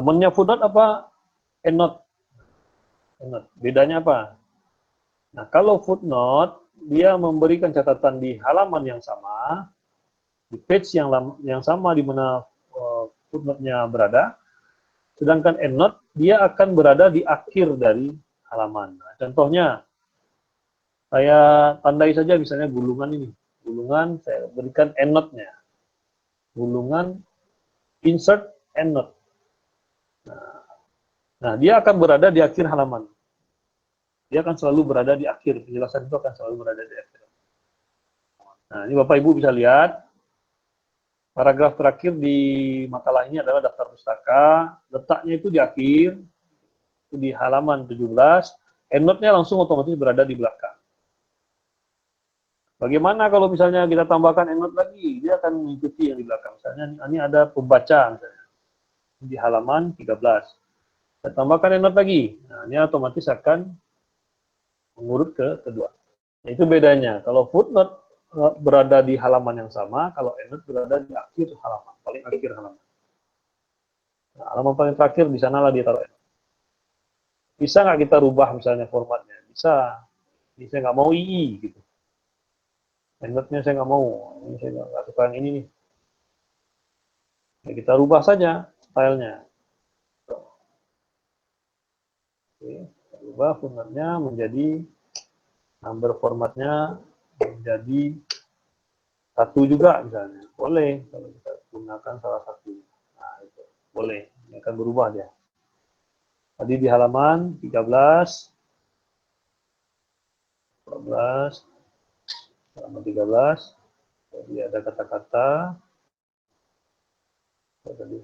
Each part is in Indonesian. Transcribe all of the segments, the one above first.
Temennya footnote apa? Endnote. Bedanya apa? Nah, kalau footnote, dia memberikan catatan di halaman yang sama, di page yang sama di mana footnote-nya berada, sedangkan endnote, dia akan berada di akhir dari halaman. Nah, contohnya, saya tandai saja misalnya gulungan ini. Gulungan, saya berikan endnote-nya. Gulungan, insert, endnote. Nah, dia akan berada di akhir halaman. Dia akan selalu berada di akhir, penjelasan itu akan selalu berada di akhir. Nah, ini Bapak Ibu bisa lihat, paragraf terakhir di makalah ini adalah daftar pustaka, letaknya itu di akhir, itu di halaman 17, endnote-nya langsung otomatis berada di belakang. Bagaimana kalau misalnya kita tambahkan endnote lagi, dia akan mengikuti yang di belakang. Misalnya ini ada pembaca, misalnya, di halaman 13. Kita tambahkan endnote lagi, nah, ini otomatis akan mengurut ke kedua. Nah, itu bedanya. Kalau footnote berada di halaman yang sama, kalau endnote berada di akhir halaman, paling akhir halaman. Nah, halaman paling terakhir di sanalah dia taruh endnote. Bisa nggak kita rubah misalnya formatnya? Bisa. Ini saya nggak mau II gitu. Endnote-nya saya nggak mau. Ini saya nggak suka yang ini nih. Ya, kita rubah saja stylenya. Oke, rubah formatnya menjadi number formatnya menjadi 1 juga misalnya. Boleh kalau kita gunakan salah satu. Nah, itu boleh. Ini akan berubah dia. Tadi di halaman 13, 14, halaman 13, jadi ada kata-kata, tadi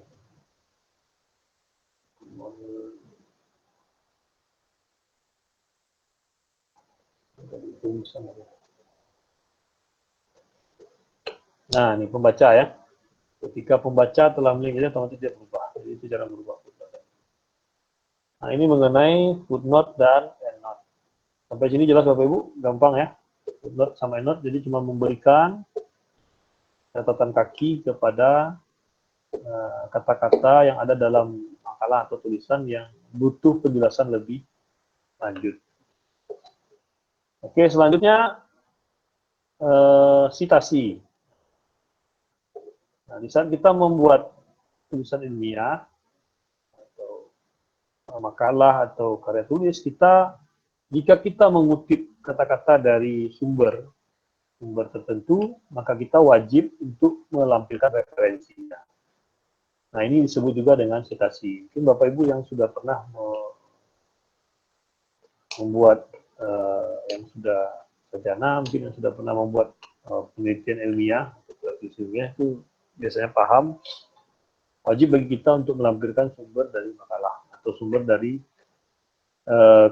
nah, ini pembaca ya. Ketika pembaca telah melihatnya, otomatis dia berubah. Jadi itu cara berubah. Nah, ini mengenai footnote dan endnote. Sampai sini jelas Bapak Ibu? Gampang ya. Footnote sama endnote, jadi cuma memberikan catatan kaki kepada kata-kata yang ada dalam makalah atau tulisan yang butuh penjelasan lebih lanjut. Oke, selanjutnya sitasi. Nah, di saat kita membuat tulisan ilmiah, atau makalah atau karya tulis, jika kita mengutip kata-kata dari sumber tertentu, maka kita wajib untuk melampirkan referensinya. Nah, ini disebut juga dengan sitasi. Mungkin Bapak Ibu yang sudah pernah membuat yang sudah sarjana, mungkin yang sudah pernah membuat penelitian ilmiah, itu biasanya paham, wajib bagi kita untuk melampirkan sumber dari makalah atau sumber dari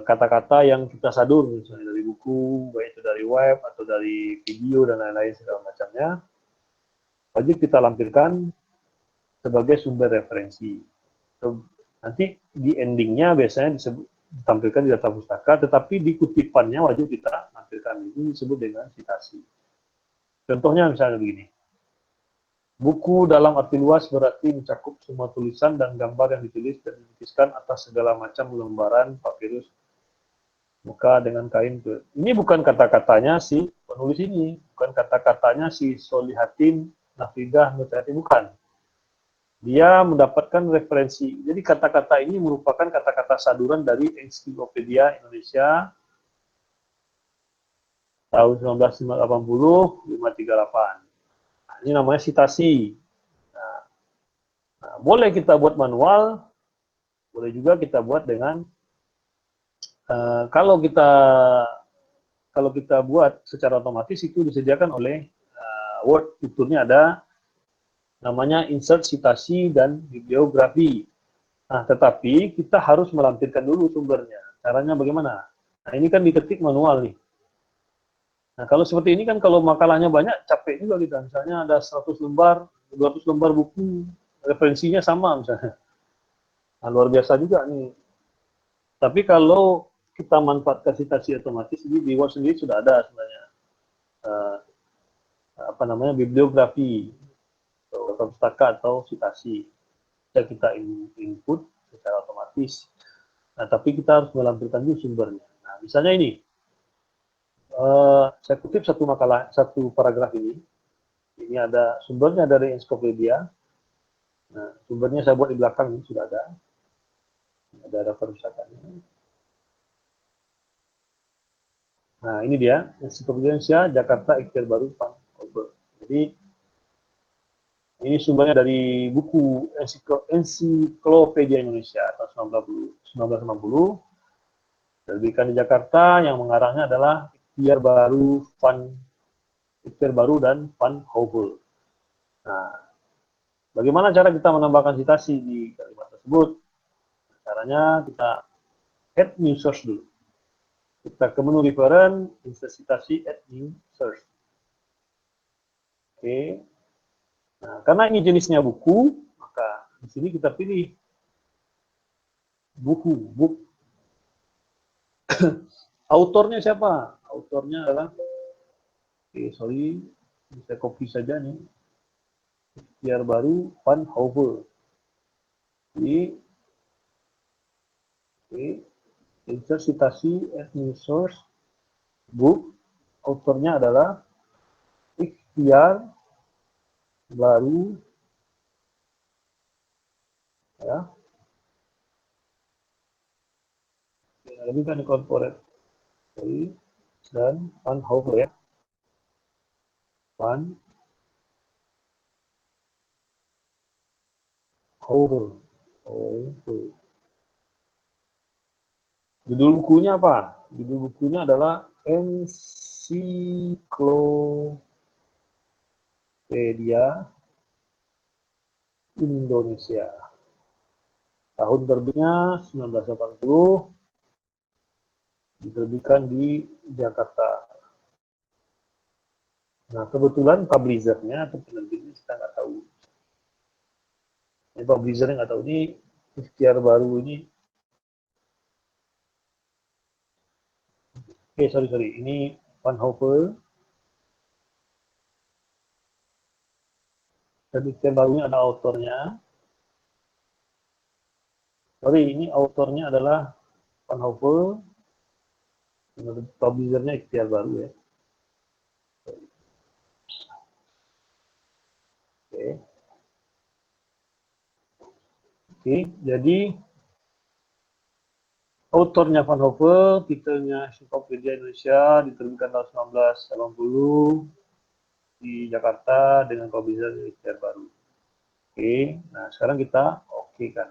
kata-kata yang kita sadur, misalnya dari buku, baik itu dari web atau dari video dan lain-lain segala macamnya, wajib kita lampirkan sebagai sumber referensi. Nanti di endingnya biasanya ditampilkan di data pustaka, tetapi di kutipannya wajib kita tampilkan. Ini disebut dengan citasi. Contohnya misalnya begini. Buku dalam arti luas berarti mencakup semua tulisan dan gambar yang ditulis dan dilukiskan atas segala macam lembaran papirus muka dengan kain. Ini bukan kata-katanya si penulis ini, bukan kata-katanya si Solihatin Nafidah Nurjati, bukan. Dia mendapatkan referensi. Jadi kata-kata ini merupakan kata-kata saduran dari Ensiklopedia Indonesia tahun 1980, 538. Nah, ini namanya sitasi. Nah, boleh kita buat manual, boleh juga kita buat dengan kalau kita buat secara otomatis itu disediakan oleh Word, fiturnya ada namanya insert citasi dan bibliografi. Nah, tetapi kita harus melampirkan dulu sumbernya. Caranya bagaimana? Nah, ini kan diketik manual nih. Nah, kalau seperti ini kan kalau makalahnya banyak, capek juga kita. Misalnya ada 100 lembar, 200 lembar buku, referensinya sama misalnya. Nah, luar biasa juga nih. Tapi kalau kita manfaatkan citasi otomatis, di Word sendiri sudah ada sebenarnya bibliografi atau pustaka atau citasi. Bisa kita input secara otomatis. Nah, tapi kita harus melampirkan dulu sumbernya. Nah, misalnya ini, saya kutip satu paragraf ini. Ini ada sumbernya dari Encyclopedia. Nah, sumbernya saya buat di belakang ini sudah ada. Ada perpustakaan. Nah, ini dia, Encyclopedia Indonesia, Jakarta, Ikhtiar Baru, Van Hove. Jadi, ini sumbernya dari buku Ensiklopedia Indonesia tahun 1960. Terbitkan di Jakarta, yang mengarangnya adalah Ikhtiar Baru dan Van Hove. Nah, bagaimana cara kita menambahkan citasi di kalimat tersebut? Caranya kita add new source dulu. Kita ke menu referen, insert citasi, add new source. Oke. Nah, karena ini jenisnya buku, maka di sini kita pilih book. Autornya siapa? Autornya adalah, bisa copy saja nih. Ikhtiar Baru, Van Hove. Jadi, insert citasi, add new source, book. Autornya adalah Ikhtiar Baru, ya. Lebih kan corporate dan Van Hove ya. Van Hove. Judul bukunya apa? Judul bukunya adalah Ensiklopedia Indonesia. Tahun terbitnya 1980, diterbitkan di Jakarta. Nah, kebetulan publishernya atau penerbitnya kita nggak tahu. Ini publishernya nggak tahu, ini Ikhtiar Baru ini. Sorry. Ini Van Hove. Dan Ikhtiar Baru ini ada autornya. Ini autornya adalah Van Hove. Publishernya Ikhtiar Baru ya. Oke, jadi autornya Van Hove, titelnya Encyclopedia Indonesia, diterbitkan tahun 1980 di Jakarta dengan publisher Ikhtiar Baru. Oke, nah sekarang kita oke kan.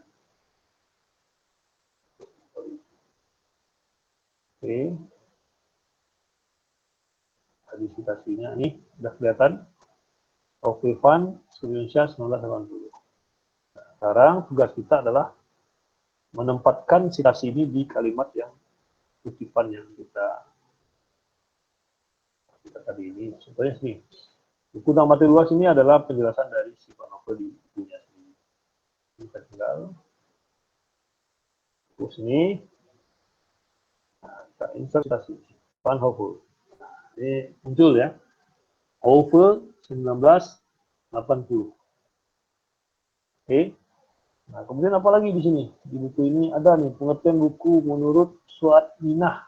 Oke, tadi citasinya nih sudah kelihatan. Hove Van Indonesia 1980. Nah, sekarang tugas kita adalah menempatkan citasi ini di kalimat yang kutipan yang kita tadi ini. Contohnya sini. Buku Nama Luas ini adalah penjelasan dari si Van Hove di bukunya sendiri. Kita tinggal terus ini, nah, kita insert citasi Van Hove. Nah, ini muncul ya, Hove 1980. Oke. Nah, kemudian apa lagi di sini? Di buku ini ada nih pengertian buku menurut Suatminah.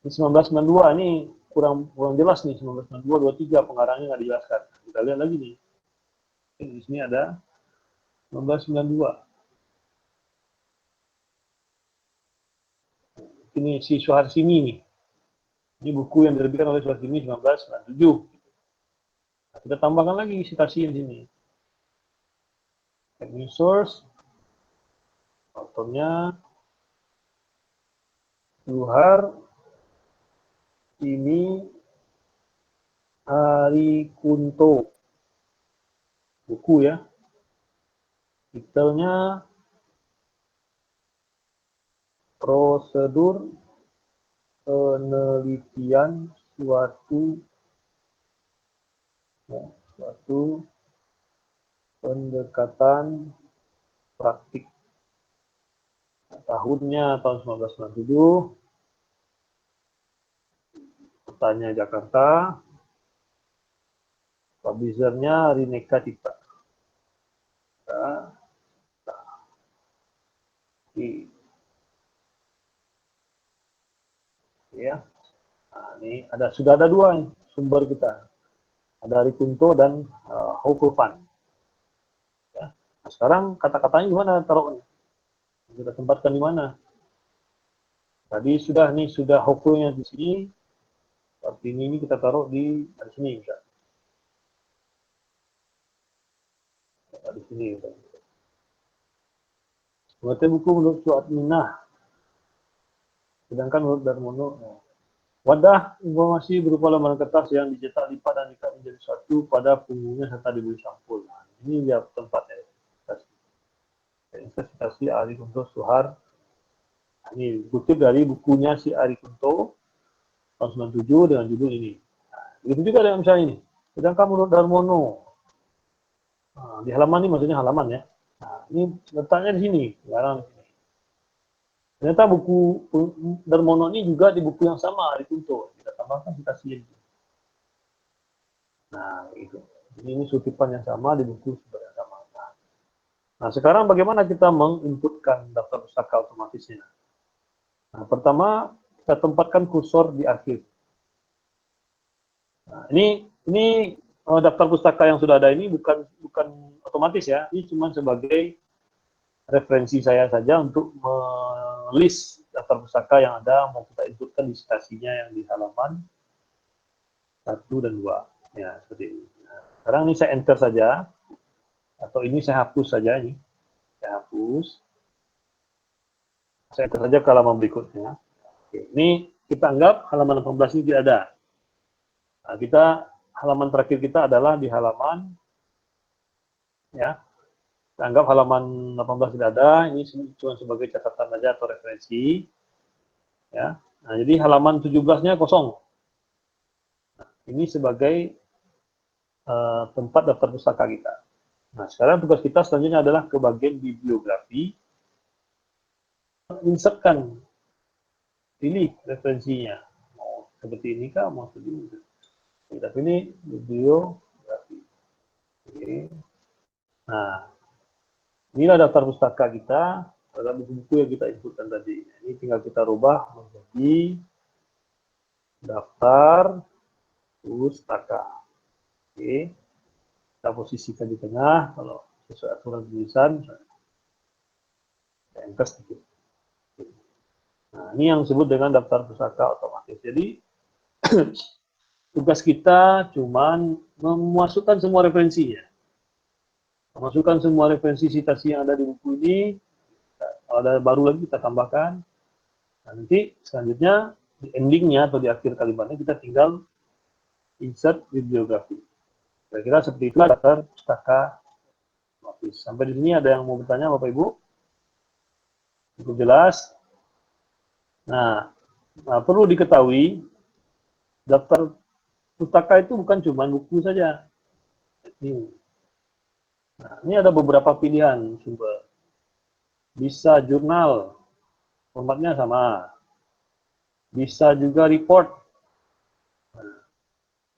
Di 1992 ini kurang jelas nih, 1992 23 pengarangnya nggak dijelaskan. Kita lihat lagi nih. Di sini ada 1992. Ini si Suharsini nih. Ini buku yang diterbitkan oleh Suharsini 1997. Nah, kita tambahkan lagi citasi di sini. New source, autornya Suhar ini Arikunto, buku ya. Titelnya Prosedur Penelitian suatu pendekatan praktik. Tahunnya tahun 1997. Kotanya Jakarta. Publishernya Rineka Cipta. Ya. Nah, ini sudah ada dua sumber kita. Ada Arikunto dan Hokufan. Ya. Nah, sekarang kata-katanya gimana taruhnya? Kita tempatkan di mana? Tadi sudah Hokunya di sini. Seperti ini kita taruh di sini. Di sini. Mengerti buku menurut Suat Minah. Sedangkan menurut Darmono, wadah informasi berupa lembaran kertas yang dicetak lipat dan diikat menjadi satu pada punggungnya serta diberi sampul. Nah, ini dia tempatnya. Investasi Ari Kunto Suhar. Ini kutip dari bukunya si Ari Kunto tahun 97 dengan judul ini. Nah, begitu juga dengan misalnya ini. Sedangkan menurut Darmono, nah, di halaman ini maksudnya halaman ya. Nah, ini letaknya di sini. Sekarang ternyata buku Darmono ini juga di buku yang sama Ari Kunto. Kita tambahkan citasi ini. Nah, itu. Ini sutipan yang sama di buku sumber yang sama. Nah, sekarang bagaimana kita menginputkan daftar pustaka otomatisnya? Nah, pertama kita tempatkan kursor di akhir. Nah, ini daftar pustaka yang sudah ada ini bukan otomatis ya. Ini cuma sebagai referensi saya saja untuk melist daftar pustaka yang ada mau kita inputkan di citasinya yang di halaman 1 dan 2. Ya, seperti ini. Nah, sekarang ini saya enter saja. Atau ini saya hapus saja ini. Saya hapus. Saya enter saja ke halaman berikutnya. Oke, ini kita anggap halaman 18 ini tidak ada. Nah, halaman terakhir kita adalah di halaman ya. Kita anggap halaman 18 tidak ada, ini cuma sebagai catatan saja atau referensi. Ya. Nah, jadi halaman 17-nya kosong. Nah, ini sebagai tempat daftar pustaka kita. Nah, sekarang tugas kita selanjutnya adalah ke bagian bibliografi. Insertkan, pilih referensinya. Mau seperti ini kah? Mau seperti ini. Kita pilih bibliografi. Oke. Nah, inilah daftar pustaka kita, adalah buku-buku yang kita inputkan tadi. Ini tinggal kita rubah menjadi daftar pustaka. Oke. Kita posisikan di tengah, kalau sesuai aturan tulisan, enter sedikit. Nah, ini yang disebut dengan daftar pustaka otomatis. Jadi, tugas kita cuman memasukkan semua referensinya. Memasukkan semua referensi citasi yang ada di buku ini. Kalau ada baru lagi kita tambahkan. Nah, nanti selanjutnya di endingnya atau di akhir kalimatnya kita tinggal insert bibliografi. Kira-kira seperti itu daftar pustaka otomatis. Sampai di sini ada yang mau bertanya Bapak Ibu? Cukup jelas? Nah, perlu diketahui daftar pustaka itu bukan cuma buku saja. Nah, ini ada beberapa pilihan sumber. Bisa jurnal, formatnya sama. Bisa juga report. Nah,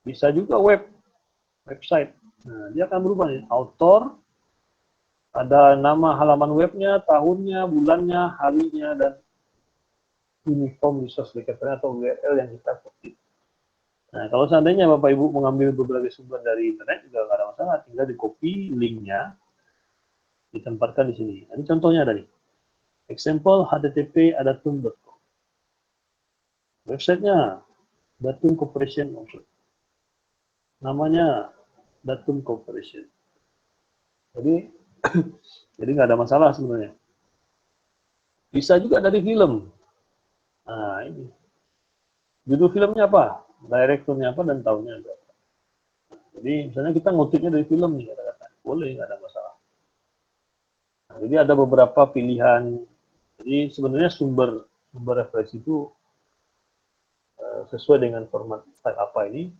bisa juga website. Nah, dia akan berubah nih. Author, ada nama halaman webnya, tahunnya, bulannya, harinya, dan uniform resource locator atau URL yang kita ketik. Nah, kalau seandainya Bapak Ibu mengambil beberapa sumber dari internet juga nggak ada masalah, tinggal di copy linknya, ditempatkan di sini. Ini contohnya tadi. Example http adatum.com. Websitenya Datum Corporation. Namanya Datum Corporation. Jadi jadi nggak ada masalah sebenarnya. Bisa juga dari film. Nah, ini. Judul filmnya apa? Direkturnya apa dan tahunnya berapa. Jadi misalnya kita ngutipnya dari film nih, kata-kata. Boleh, nggak ada masalah. Nah, jadi ada beberapa pilihan. Jadi sebenarnya sumber referensi itu sesuai dengan format file apa ini.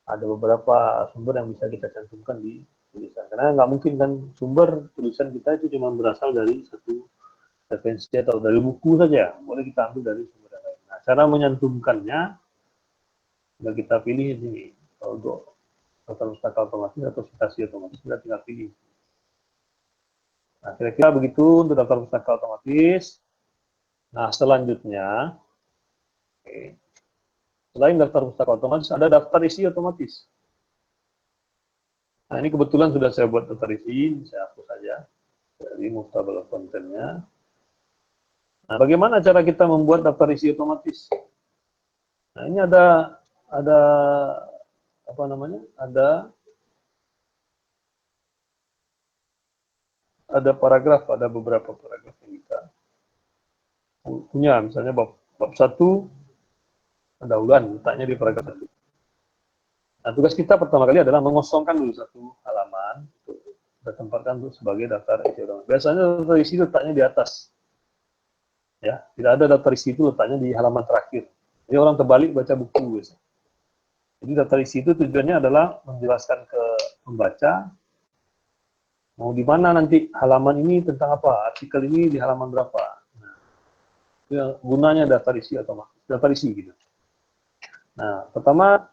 Ada beberapa sumber yang bisa kita cantumkan di tulisan. Karena nggak mungkin kan sumber tulisan kita itu cuma berasal dari satu referensi atau dari buku saja. Boleh kita ambil dari sumber yang lain. Nah, cara menyantumkannya, sudah kita pilih ini. Kalau untuk daftar pustaka otomatis atau citasi otomatis, kita tinggal pilih. Nah, kira-kira begitu untuk daftar pustaka otomatis. Nah, selanjutnya, selain daftar pustaka otomatis, ada daftar isi otomatis. Nah, ini kebetulan sudah saya buat daftar isi, saya hapus saja dari movable content-nya. Nah, bagaimana cara kita membuat daftar isi otomatis? Nah, ini ada apa namanya? Ada paragraf, ada beberapa paragraf yang kita punya. Misalnya bab 1 pendahuluan, letaknya di paragraf 1. Nah, tugas kita pertama kali adalah mengosongkan dulu satu halaman untuk kita tempatkan untuk sebagai daftar isi otomatis. Biasanya daftar isi letaknya di atas. Ya, tidak ada daftar isi itu letaknya di halaman terakhir. Jadi orang terbalik baca buku biasanya. Jadi daftar isi itu tujuannya adalah menjelaskan ke pembaca mau di mana nanti halaman ini tentang apa, artikel ini di halaman berapa. Nah, itu gunanya daftar isi otomatis, daftar isi gitu. Nah, pertama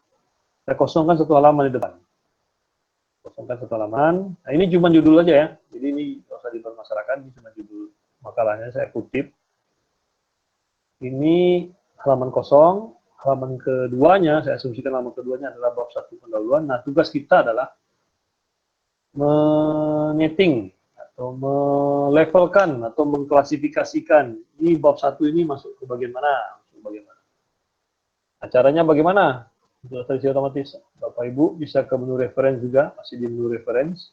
saya kosongkan satu halaman di depan. Kosongkan satu halaman. Nah, ini cuma judul aja ya. Jadi ini nggak usah dipermasalahkan, ini cuma judul makalahnya saya kutip. Ini halaman kosong. Halaman keduanya, saya asumsikan halaman keduanya adalah bab 1 pendahuluan. Nah, tugas kita adalah menyeting atau melevelkan atau mengklasifikasikan ini bab 1 ini masuk ke bagian mana, Nah, caranya bagaimana? Untuk daftar isi otomatis, Bapak Ibu bisa ke menu reference juga, masih di menu reference.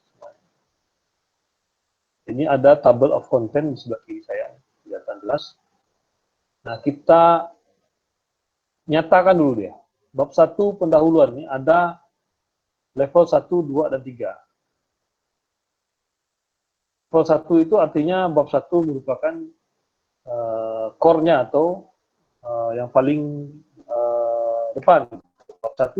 Ini ada table of content di sebelah kiri saya, kelihatan jelas. Nah, kita nyatakan dulu dia. Bab 1 pendahuluan ini ada level 1, 2, dan 3. Level 1 itu artinya bab 1 merupakan core-nya atau yang paling depan. Bab 1,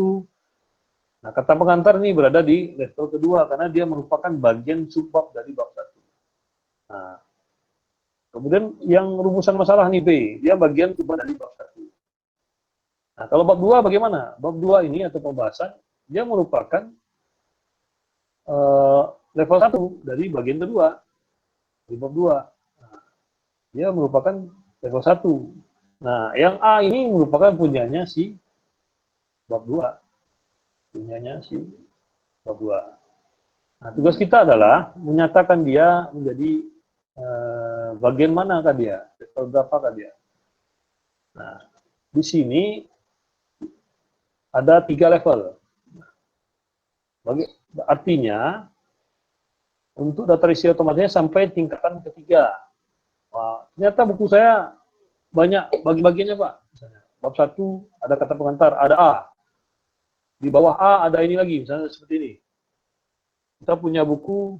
nah kata pengantar ini berada di level kedua karena dia merupakan bagian subbab dari bab 1. Nah, kemudian yang rumusan masalah nih B, dia bagian subbab dari bab 1. Nah, kalau bab 2 bagaimana? Bab 2 ini atau pembahasan, dia merupakan level 1 dari bagian kedua. Di bab 2. Nah, dia merupakan level 1. Nah, yang A ini merupakan punyanya si bab 2. Punyanya si bab 2. Nah, tugas kita adalah menyatakan dia menjadi bagian mana kah dia? Level berapa kah dia? Nah, di sini ada 3 level. Artinya, untuk daftar isi otomatisnya sampai tingkatan ketiga. Wah, ternyata buku saya banyak bagi-bagiannya, Pak. Misalnya, bab 1 ada kata pengantar, ada A. Di bawah A ada ini lagi, misalnya seperti ini. Kita punya buku,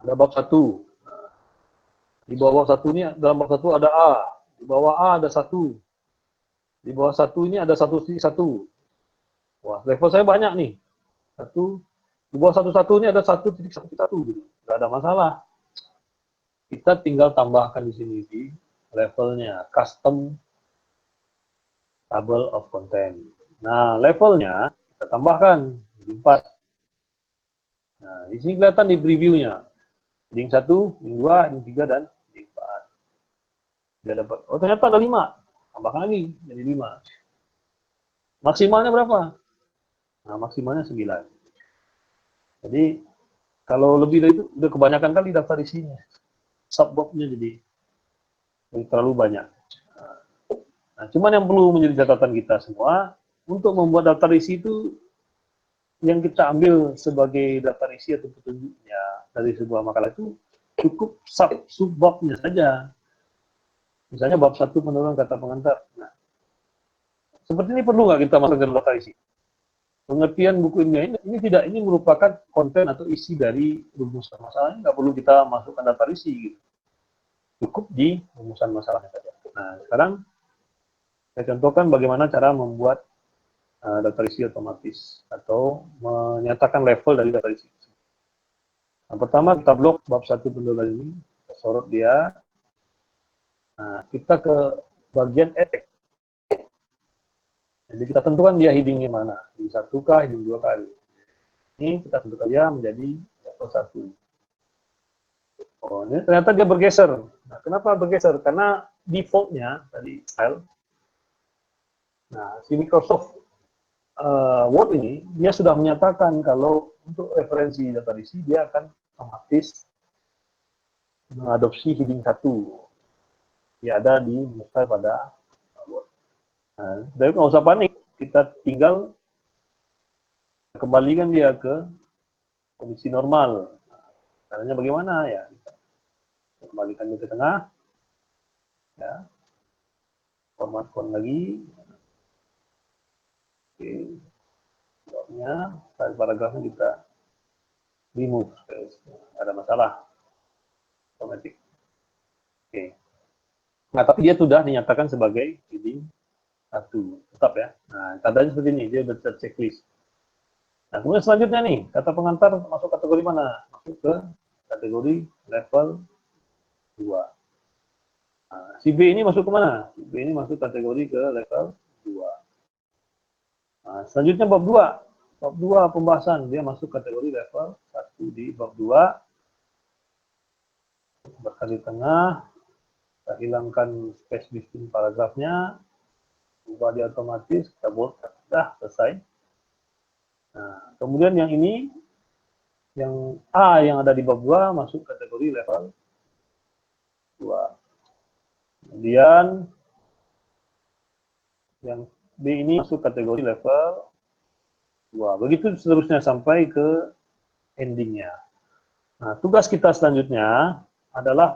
ada bab 1. Di bawah 1 ini, dalam bab 1 ada A. Di bawah A ada 1. Di bawah 1 ini ada 1.1. Wah, level saya banyak nih. 1. Di bawah 1.1 ini ada 1.1.1 gitu. Nggak ada masalah. Kita tinggal tambahkan di sini di levelnya, custom table of content. Nah, levelnya kita tambahkan di 4. Nah, di sini kelihatan di previewnya. Link 1, link 2, link 3, dan link 4. Dia dapat, oh ternyata ada 5. Tambahkan lagi, jadi 5. Maksimalnya berapa? Nah, maksimalnya 9. Jadi, kalau lebih dari itu, udah kebanyakan kali daftar isinya. Subbabnya jadi terlalu banyak. Nah, cuman yang perlu menjadi catatan kita semua, untuk membuat daftar isi itu, yang kita ambil sebagai daftar isi atau petunjuknya dari sebuah makalah itu, cukup subbabnya saja. Misalnya bab 1 pendahuluan kata pengantar. Nah, seperti ini perlu nggak kita masukkan daftar isi? Pengertian buku ini tidak, ini merupakan konten atau isi dari rumusan masalahnya, nggak perlu kita masukkan daftar isi gitu. Cukup di rumusan masalahnya saja. Nah, sekarang saya contohkan bagaimana cara membuat daftar isi otomatis atau menyatakan level dari daftar isi. Nah, pertama kita blok bab 1 pendahuluan ini, kita sorot dia. Nah, kita ke bagian edit. Jadi kita tentukan dia headingnya mana, heading 1 kah, heading 2 kah. Ini kita tentukan dia menjadi level 1. Oh, ini ternyata dia bergeser. Nah, kenapa bergeser? Karena defaultnya tadi file. Nah, si Microsoft Word ini dia sudah menyatakan kalau untuk referensi data isi dia akan otomatis mengadopsi heading 1 yang ada di file pada Word. Nah, jadi nggak usah panik, kita tinggal kembalikan dia ke kondisi normal. Caranya bagaimana ya? Kembalikan dia ke tengah, ya, format font lagi, oke, style paragrafnya kita remove, ada masalah, otomatis. Oke. Nah, tapi dia sudah dinyatakan sebagai heading 1, tetap ya. Nah, tandanya seperti ini, dia sudah checklist. Nah, kemudian selanjutnya nih, kata pengantar masuk kategori mana? Masuk ke kategori level 2. Nah, si B ini masuk ke mana? Si B ini masuk kategori ke level 2. Nah, selanjutnya bab 2. Bab 2 pembahasan, dia masuk kategori level 1 di bab 2. Berkali tengah, kita hilangkan space between paragrafnya, ubah dia otomatis, kita bold, sudah selesai. Nah, kemudian yang ini, yang A yang ada di bab 2 masuk kategori level 2. Kemudian yang B ini masuk kategori level 2. Begitu seterusnya sampai ke endingnya. Nah, tugas kita selanjutnya adalah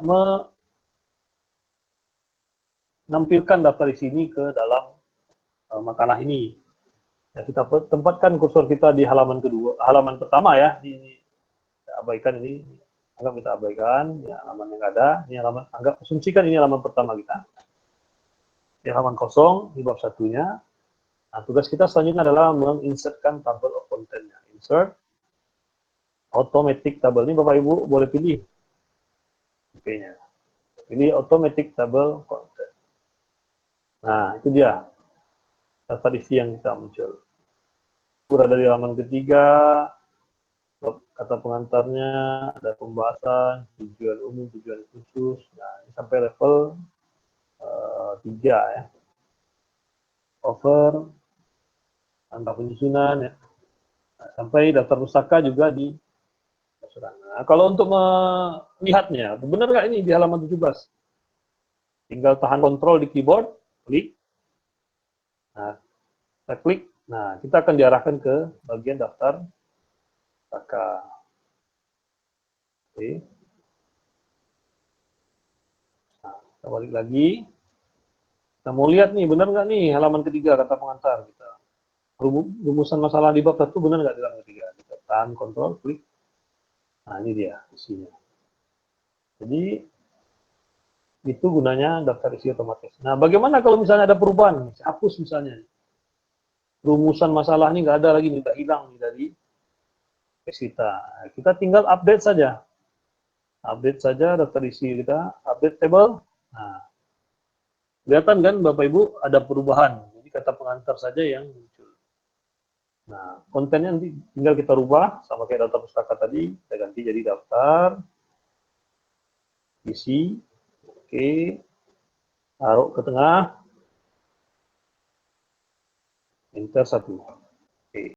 menampilkan daftar isi ini ke dalam makalah ini. Ya, kita tempatkan kursor kita di halaman kedua, halaman pertama ya. Ini abaikan ini, anggap kita abaikan, ya, halaman yang ada, ini halaman, anggap asumsikan ini halaman pertama kita. Di halaman kosong, di bab satunya. Nah, tugas kita selanjutnya adalah menginsertkan table of content-nya. Insert automatic table. Ini Bapak Ibu boleh pilih IP-nya. Pilih automatic table content. Nah, itu dia daftar isi yang kita muncul. Berada di halaman ketiga, kata pengantarnya, ada pembahasan, tujuan umum, tujuan khusus. Nah, ini sampai level 3 ya. Over, tanda penyusunan ya. Nah, sampai daftar pustaka juga di nah, kalau untuk melihatnya, benar nggak ini di halaman 17? Tinggal tahan kontrol di keyboard, klik. Nah, kita klik. Nah, kita akan diarahkan ke bagian daftar pustaka. Oke. Nah, kita balik lagi. Kita mau lihat nih, benar nggak nih halaman ketiga kata pengantar kita. Rumusan masalah di bab 1 benar nggak di halaman ketiga? Kita tahan kontrol, klik. Nah, ini dia isinya. Jadi, itu gunanya daftar isi otomatis. Nah, bagaimana kalau misalnya ada perubahan? Hapus misalnya. Rumusan masalah ini nggak ada lagi, nggak hilang dari kita. Kita tinggal update saja. Update saja daftar isi kita, update table. Nah, kelihatan kan Bapak Ibu ada perubahan. Jadi kata pengantar saja yang muncul. Nah, kontennya nanti tinggal kita rubah sama kayak daftar pustaka tadi, kita ganti jadi daftar isi. Oke. Taruh ke tengah. Enter 1. Oke.